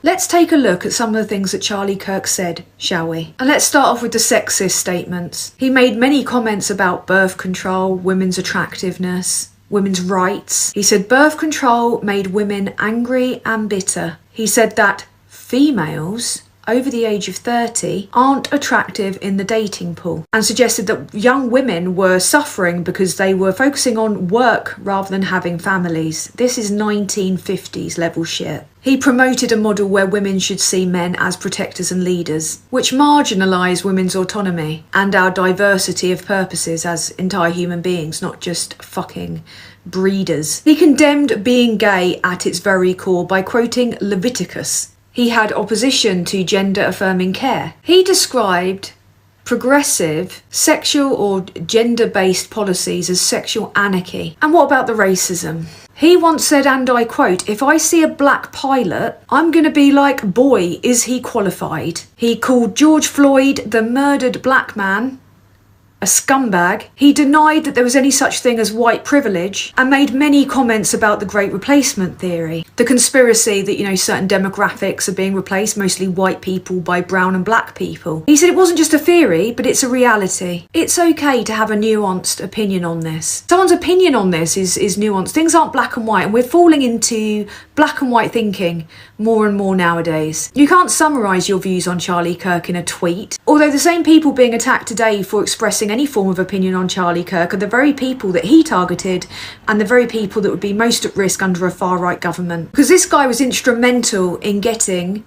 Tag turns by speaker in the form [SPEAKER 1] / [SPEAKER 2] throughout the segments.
[SPEAKER 1] Let's take a look at some of the things that Charlie Kirk said, shall we? And let's start off with the sexist statements. He made many comments about birth control, women's attractiveness, women's rights. He said birth control made women angry and bitter. He said that females over the age of 30 aren't attractive in the dating pool, and suggested that young women were suffering because they were focusing on work rather than having families. This is 1950s level shit. He promoted a model where women should see men as protectors and leaders, which marginalised women's autonomy and our diversity of purposes as entire human beings, not just fucking breeders. He condemned being gay at its very core by quoting Leviticus. He had opposition to gender-affirming care. He described progressive sexual or gender-based policies as sexual anarchy. And what about the racism? He once said, and I quote, "If I see a black pilot, I'm going to be like, boy, is he qualified." He called George Floyd, the murdered black man, a scumbag. He denied that there was any such thing as white privilege and made many comments about the Great Replacement theory. The conspiracy that, certain demographics are being replaced, mostly white people, by brown and black people. He said it wasn't just a theory, but it's a reality. It's okay to have a nuanced opinion on this. Someone's opinion on this is nuanced. Things aren't black and white, and we're falling into black and white thinking more and more nowadays. You can't summarise your views on Charlie Kirk in a tweet. Although the same people being attacked today for expressing any form of opinion on Charlie Kirk are the very people that he targeted and the very people that would be most at risk under a far-right government. Because this guy was instrumental in getting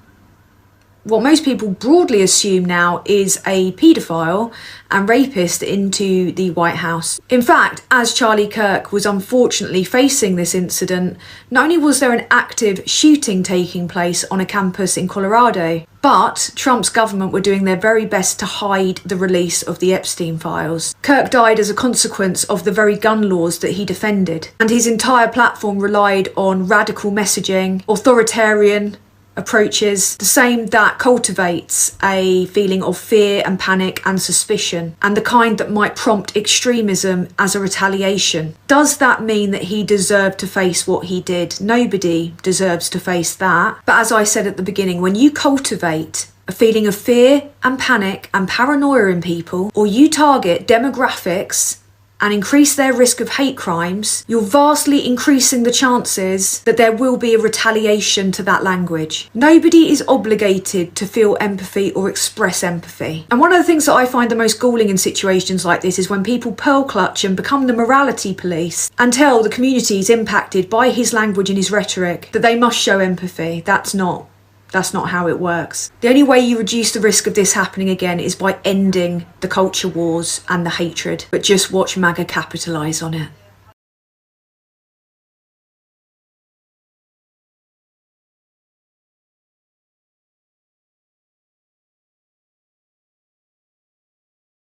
[SPEAKER 1] what most people broadly assume now is a paedophile and rapist into the White House. In fact, as Charlie Kirk was unfortunately facing this incident, not only was there an active shooting taking place on a campus in Colorado, but Trump's government were doing their very best to hide the release of the Epstein files. Kirk died as a consequence of the very gun laws that he defended, and his entire platform relied on radical messaging, authoritarian approaches, the same that cultivates a feeling of fear and panic and suspicion, and the kind that might prompt extremism as a retaliation. Does that mean that he deserved to face what he did? Nobody deserves to face that. But as I said at the beginning, when you cultivate a feeling of fear and panic and paranoia in people, or you target demographics and increase their risk of hate crimes, you're vastly increasing the chances that there will be a retaliation to that language. Nobody is obligated to feel empathy or express empathy. And one of the things that I find the most galling in situations like this is when people pearl clutch and become the morality police and tell the communities impacted by his language and his rhetoric that they must show empathy. That's not how it works. The only way you reduce the risk of this happening again is by ending the culture wars and the hatred. But just watch MAGA capitalise on it.